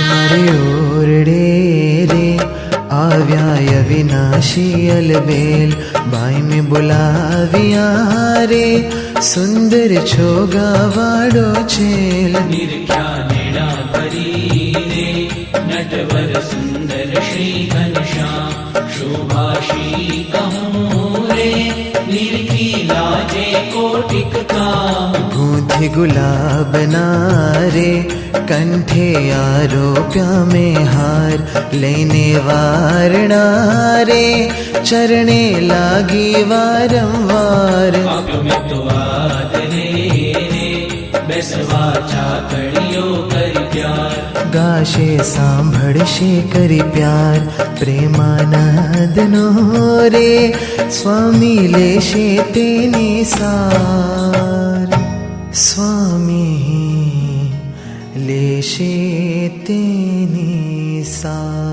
મારે ઓરડે રે આવ્યા અવિનાશી અલબેલ, બાઈ મેં બોલાવ્યા રે સુંદર છોગાવાળો છેલ. નિરખ્યા નેડા કરી રે નટવર સુંદર શ્રી ઘનશ્યામ, શોભાશી કહું રે નિરખી લાજે કોટિક કામ. ગૂંથી ગુલાબના રે કંઠે આરોપ્યા મેં હાર, લઈને વારણા રે ચરણે લાગી વારંવાર. આપ્યો મેં તો આદરે રે બેસવા ચાકડીઓ કરી પ્યાર. ગાશે સાંભળશે કરી પ્યાર પ્રેમાનંદનો રે, સ્વામી લેશે તેની સાર. સ્વામી લેશે તેની સાર.